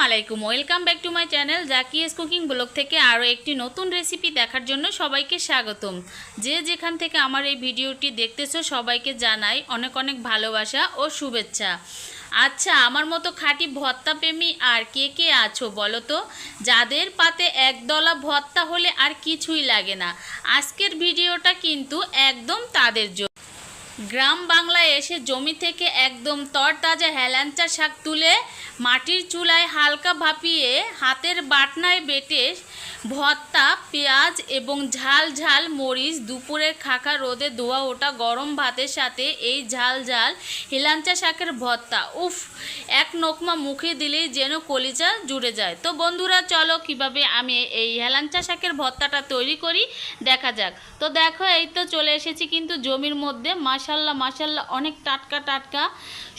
আলাইকুম, welcome back to my channel Zakia's cooking blog থেকে আরও একটি নতুন রেসিপি দেখার জন্য সবাইকে স্বাগতম। যে যেখান থেকে আমার এই ভিডিওটি দেখতেছো সবাইকে জানাই অনেক অনেক ভালোবাসা ও শুভেচ্ছা। আচ্ছা, আমার মতো খাঁটি ভর্তা প্রেমী আর কে কে আছো বলো তো, যাদের পাতে একদলা ভর্তা হলে আর কিছুই লাগে না। আজকের ভিডিওটা কিন্তু একদম তাদের জন্য। গ্রাম বাংলায় এসে জমি থেকে একদম তরতাজা হেলাঞ্চা শাক তুলে মাটির চুলায় হালকা ভাপিয়ে হাতের বাটনায় বেটে ভর্তা, পেঁয়াজ এবং ঝাল ঝাল মরিচ, দুপুরের খাকা রোদে ধোয়া ওঠা গরম ভাতের সাথে এই ঝাল ঝাল হেলাঞ্চা শাকের ভর্তা, উফ, এক নোকমা মুখে দিলেই যেন কলিজা জুড়ে যায়। তো বন্ধুরা, চলো কিভাবে আমি এই হেলাঞ্চা শাকের ভর্তাটা তৈরি করি দেখা যাক। তো দেখো, এই তো চলে এসেছি কিন্তু জমির মধ্যে। মাশাল্লাহ মাশাল্লাহ, অনেক টাটকা টাটকা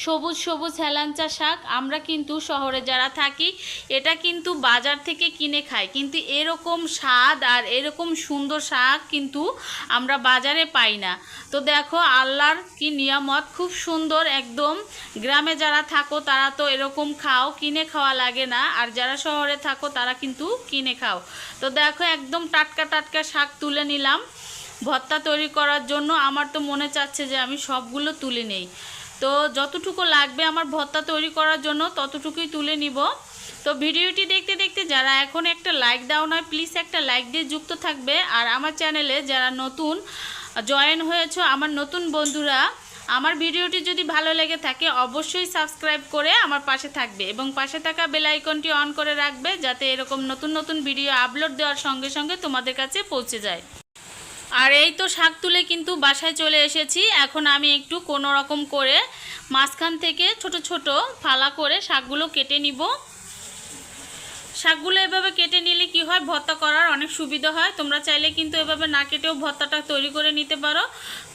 সবুজ সবুজ হেলাঞ্চা শাক। আমরা কিন্তু শহরে যারা থাকি এটা কিন্তু বাজার থেকে কিনে খাই, কিন্তু এরকম স্বাদ আর এরকম সুন্দর শাক কিন্তু আমরা বাজারে পাই না। তো দেখো, আল্লাহর কি নিয়ামত, খুব সুন্দর একদম। গ্রামে যারা থাকো তারা তো এরকম খাও, কিনে খাওয়া লাগে না, আর যারা শহরে থাকো তারা কিন্তু কিনে খাও। তো দেখো, একদম টাটকা টাটকা শাক তুলে নিলাম ভর্তা তৈরি করার জন্য। আমার তো মনে চাচ্ছে যে আমি সবগুলো তুলে নেই। তো যতটুকু লাগবে আমার ভর্তা তৈরি করার জন্য ততটুকুই তুলে নিব। তো ভিডিওটি দেখতে দেখতে যারা এখন একটা লাইক দাও না, প্লিজ একটা লাইক দিয়ে যুক্ত থাকবে। আর আমার চ্যানেলে যারা নতুন জয়েন হয়েছো, আমার নতুন বন্ধুরা, আমার ভিডিওটি যদি ভালো লেগে থাকে অবশ্যই সাবস্ক্রাইব করে আমার পাশে থাকবে এবং পাশে থাকা বেল আইকনটি অন করে রাখবে, যাতে এরকম নতুন নতুন ভিডিও আপলোড দেওয়ার সঙ্গে সঙ্গে তোমাদের কাছে পৌঁছে যায়। আর এই তো শাক তুলে কিন্তু বাসায় চলে এসেছি। এখন আমি একটু কোনো রকম করে মাঝখান থেকে ছোট ছোট ফালা করে শাকগুলো কেটে নিব। শাকগুলো এভাবে কেটে নিলে কি হয়, ভর্তা করার অনেক সুবিধা হয়। তোমরা চাইলে কিন্তু এভাবে না কেটেও ভর্তাটা তৈরি করে নিতে পারো।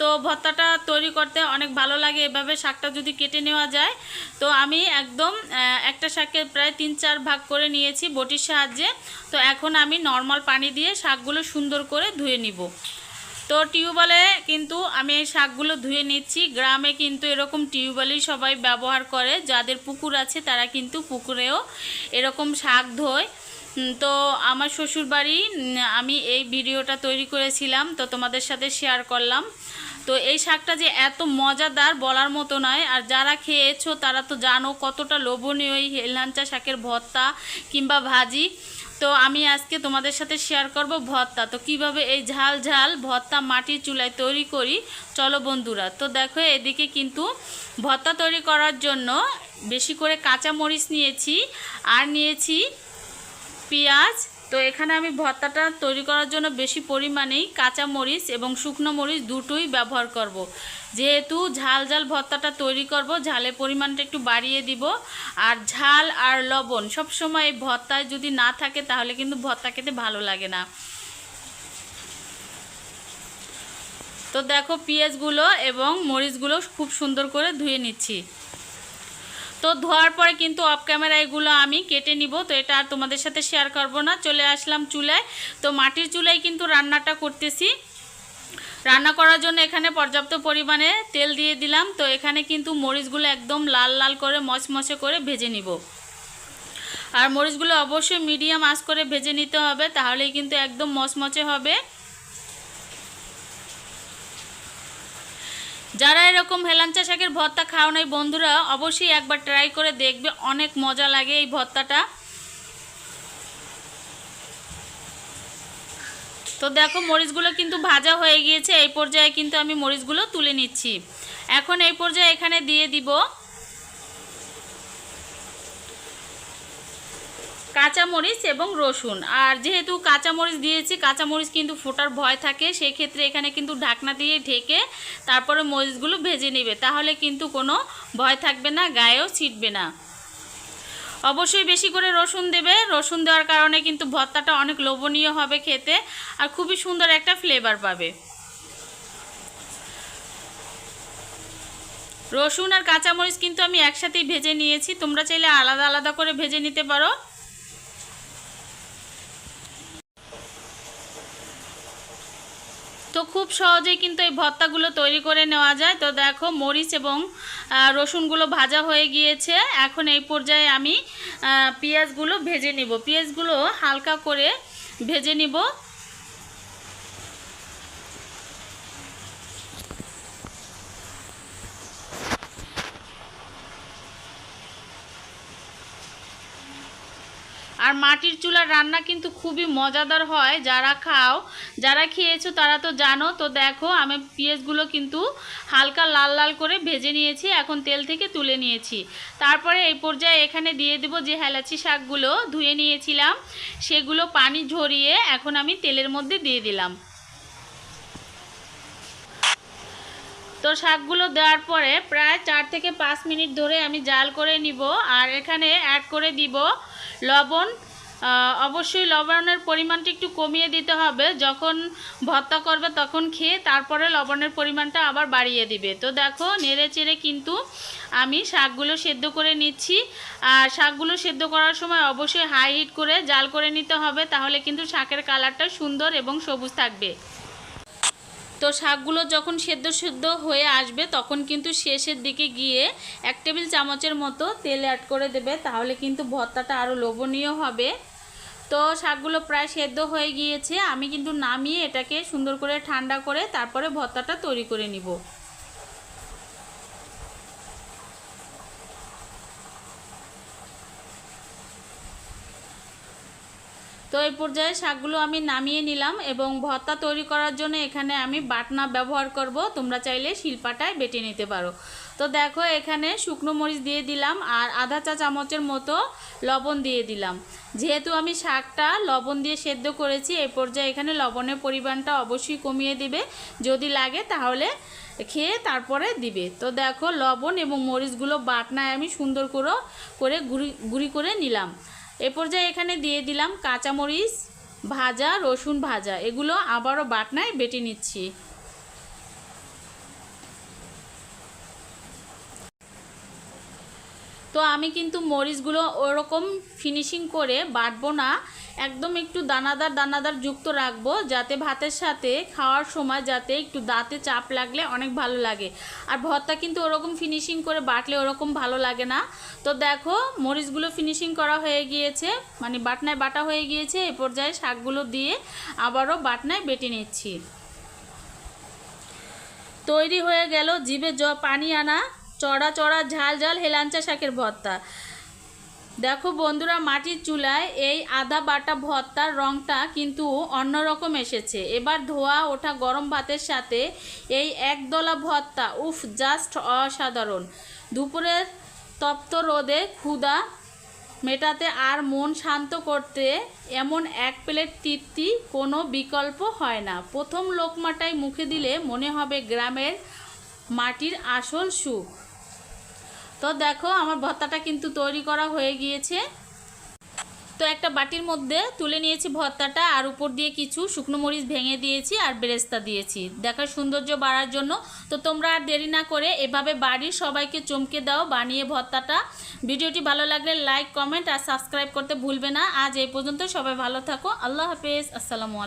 তো ভর্তাটা তৈরি করতে অনেক ভালো লাগে এভাবে শাকটা যদি কেটে নেওয়া যায়। তো আমি একদম একটা শাকে প্রায় 3-4 ভাগ করে নিয়েছি বটির সাহায্যে। তো এখন আমি নর্মাল পানি দিয়ে শাকগুলো সুন্দর করে ধুয়ে নিব। তো টিউবওয়েলে কিন্তু আমি এই শাকগুলো ধুয়ে নিচ্ছি। গ্রামে কিন্তু এরকম টিউবওয়েলই সবাই ব্যবহার করে, যাদের পুকুর আছে তারা কিন্তু পুকুরেও এরকম শাক ধোয়। তো আমার শ্বশুরবাড়ি আমি এই ভিডিওটা তৈরি করেছিলাম, তো তোমাদের সাথে শেয়ার করলাম। তো এই শাকটা যে এত মজাদার বলার মতো নয়। আর যারা খেয়েছো তারা তো জানো কতটা লোভনীয় এই হেলাঞ্চা শাকের ভর্তা কিংবা ভাজি। তো আমি আজকে তোমাদের সাথে শেয়ার করব ভর্তা। তো কিভাবে এই ঝাল ঝাল ভর্তা মাটির চুলায় তৈরি করি, চলো বন্ধুরা। তো দেখো, এদিকে কিন্তু ভর্তা তৈরি করার জন্য বেশি করে কাঁচা মরিচ নিয়েছি আর নিয়েছি পেঁয়াজ। তো এখানে আমি ভর্তাটা তৈরি করার জন্য বেশি পরিমাণেই কাঁচা মরিচ এবং শুকনো মরিচ দুটোই ব্যবহার করব। যেহেতু ঝাল ঝাল ভর্তাটা তৈরি করব, ঝালের পরিমাণটা একটু বাড়িয়ে দিব। আর ঝাল আর লবণ সবসময় এই ভর্তায় যদি না থাকে তাহলে কিন্তু ভর্তা খেতে ভালো লাগে না। তো দেখো, পেঁয়াজগুলো এবং মরিচগুলো খুব সুন্দর করে ধুয়ে নিচ্ছি। তো ধোয়ার পরে কিন্তু অফ ক্যামেরা এগুলো আমি কেটে নিব। তো এটা আর তোমাদের সাথে শেয়ার করব না। চলে আসলাম চুলায়। তো মাটির চুলায় কিন্তু রান্নাটা করতেছি। রান্না করার জন্য এখানে পর্যাপ্ত পরিমাণে তেল দিয়ে দিলাম। তো এখানে কিন্তু মরিচগুলো একদম লাল লাল করে মচমচে করে ভেজে নিব। আর মরিচগুলো অবশ্যই মিডিয়াম আঁচ করে ভেজে নিতে হবে, তাহলেই কিন্তু একদম মচমচে হবে। যারা এরকম হেলাঞ্চা শাকের ভর্তা খাও নাই বন্ধুরা, অবশ্যই একবার ট্রাই করে দেখবে, অনেক মজা লাগে এই ভর্তাটা। তো দেখো, মরিচগুলো কিন্তু ভাজা হয়ে গিয়েছে। এই পর্যায়ে কিন্তু আমি মরিচগুলো তুলে নিচ্ছি। এখন এই পর্যায়ে এখানে দিয়ে দিব কাঁচামরিচ এবং রসুন। আর যেহেতু কাঁচামরিচ দিয়েছি, কাঁচামরিচ কিন্তু ফোটার ভয় থাকে, সেই ক্ষেত্রে এখানে কিন্তু ঢাকনা দিয়ে ঢেকে তারপরে মরিচগুলো ভেজে নেবে, তাহলে কিন্তু কোনো ভয় থাকবে না, গায়েও ছিটবে না। অবশ্যই বেশি করে রসুন দেবে। রসুন দেওয়ার কারণে কিন্তু ভর্তাটা অনেক লোভনীয় হবে খেতে, আর খুবই সুন্দর একটা ফ্লেভার পাবে। রসুন আর কাঁচামরিচ কিন্তু আমি একসাথেই ভেজে নিয়েছি, তোমরা চাইলে আলাদা আলাদা করে ভেজে নিতে পারো। তো তো খুব সহজেই কিন্তু এই ভর্তাগুলো তৈরি করে নেওয়া যায়। তো দেখো মরিচ এবং রসুনগুলো ভাজা হয়ে গিয়েছে। এখন এই পর্যায়ে আমি পেঁয়াজগুলো ভেজে নিব। পেঁয়াজগুলো হালকা করে ভেজে নিব। আর মাটির চুলার রান্না কিন্তু খুবই মজাদার হয়। যারা খেয়েছো তারা তো জানো। তো দেখো আমি পেঁয়াজগুলো কিন্তু হালকা লাল লাল করে ভেজে নিয়েছি, এখন তেল থেকে তুলে নিয়েছি। তারপরে এই পর্যায়ে এখানে দিয়ে দেব যে হেলাচি শাকগুলো ধুয়ে নিয়েছিলাম, সেগুলো পানি ঝরিয়ে এখন আমি তেলের মধ্যে দিয়ে দিলাম। তো শাকগুলো দেওয়ার পরে প্রায় 4 থেকে 5 মিনিট ধরে আমি জাল করে নিব। আর এখানে অ্যাড করে দিব লবণ। অবশ্যই লবণের পরিমাণটা একটু কমিয়ে দিতে হবে, যখন ভর্তা করবে তখন খেয়ে তারপরে লবণের পরিমাণটা আবার বাড়িয়ে দিবে। তো দেখো নেড়ে চেড়ে কিন্তু আমি শাকগুলো সেদ্ধ করে নিচ্ছি। আর শাকগুলো সেদ্ধ করার সময় অবশ্যই হাই হিট করে জাল করে নিতে হবে, তাহলে কিন্তু শাকের কালারটা সুন্দর এবং সবুজ থাকবে। তো শাকগুলো যখন সেদ্ধ হয়ে আসবে তখন কিন্তু শেষের দিকে গিয়ে 1 টেবিল চামচের মতো তেল অ্যাড করে দেবে, তাহলে কিন্তু ভর্তাটা আরও লোভনীয় হবে। তো শাকগুলো প্রায় সেদ্ধ হয়ে গিয়েছে, আমি কিন্তু নামিয়ে এটাকে সুন্দর করে ঠান্ডা করে তারপরে ভর্তাটা তৈরি করে নিব। তো এই পর্যায়ে শাকগুলো আমি নামিয়ে নিলাম এবং ভর্তা তৈরি করার জন্য এখানে আমি বাটনা ব্যবহার করব। তোমরা চাইলে শিলপাটায় বেটে নিতে পারো। তো দেখো এখানে শুকনো মরিচ দিয়ে দিলাম আর আধা চা চামচের মতো লবণ দিয়ে দিলাম। যেহেতু আমি শাকটা লবণ দিয়ে সেদ্ধ করেছি, এই পর্যায়ে এখানে লবণের পরিমাণটা অবশ্যই কমিয়ে দিবে, যদি লাগে তাহলে খেয়ে তারপরে দিবে। তো দেখো লবণ এবং মরিচগুলো বাটনায় আমি সুন্দর করে গুঁড়ি করে নিলাম। এ পর্যায়ে এখানে দিয়ে দিলাম কাঁচামরিচ ভাজা, রসুন ভাজা, এগুলো আবারও বাটনায় বেটে নিচ্ছি। তো আমি কিন্তু মরিচগুলো ওরকম ফিনিশিং করে বাটবো না, একদম একটু দানাদার যুক্ত রাখবো, যাতে ভাতের সাথে খাওয়ার সময় যাতে একটু দাঁতে চাপ লাগলে অনেক ভালো লাগে। আর ভর্তা কিন্তু ওরকম ফিনিশিং করে বাটলে ওরকম ভালো লাগে না। তো দেখো মরিচগুলো ফিনিশিং করা হয়ে গিয়েছে, মানে বাটনায় বাটা হয়ে গিয়েছে। এই পর্যায়ে শাকগুলো দিয়ে আবারও বাটনায় বেটে নিচ্ছি। তৈরি হয়ে গেল জিভে পানি আনা চড়া চড়া ঝাল ঝাল হেলাঞ্চা শাকের ভর্তা। দেখো বন্ধুরা, মাটির চুলায় এই আদা বাটা ভর্তার রঙটা কিন্তু অন্যরকম এসেছে। এবার ধোয়া ওঠা গরম ভাতের সাথে এই একদলা ভর্তা, উফ, জাস্ট অসাধারণ। দুপুরের তপ্ত রোদে ক্ষুধা মেটাতে আর মন শান্ত করতে এমন এক প্লেট তৃপ্তি কোনো বিকল্প হয় না। প্রথম লোকমাটাই মুখে দিলে মনে হবে গ্রামের মাটির আসল সুখ। তো দেখো আমার ভর্তাটা কিন্তু তৈরি করা হয়ে গিয়েছে। তো একটা বাটির মধ্যে তুলে নিয়েছি ভর্তাটা, আর উপর দিয়ে কিছু শুকনো মরিচ ভেঙে দিয়েছি আর বেরেস্তা দিয়েছি দেখার সৌন্দর্য বাড়ার জন্য। তো তোমরা আর দেরি না করে এভাবে বাড়ির সবাইকে চমকে দাও বানিয়ে ভর্তাটা। ভিডিওটি ভালো লাগলে লাইক, কমেন্ট আর সাবস্ক্রাইব করতে ভুলবে না। আজ এই পর্যন্ত, সবাই ভালো থাকো। আল্লাহ হাফেজ, আসসালামু আলাইকুম।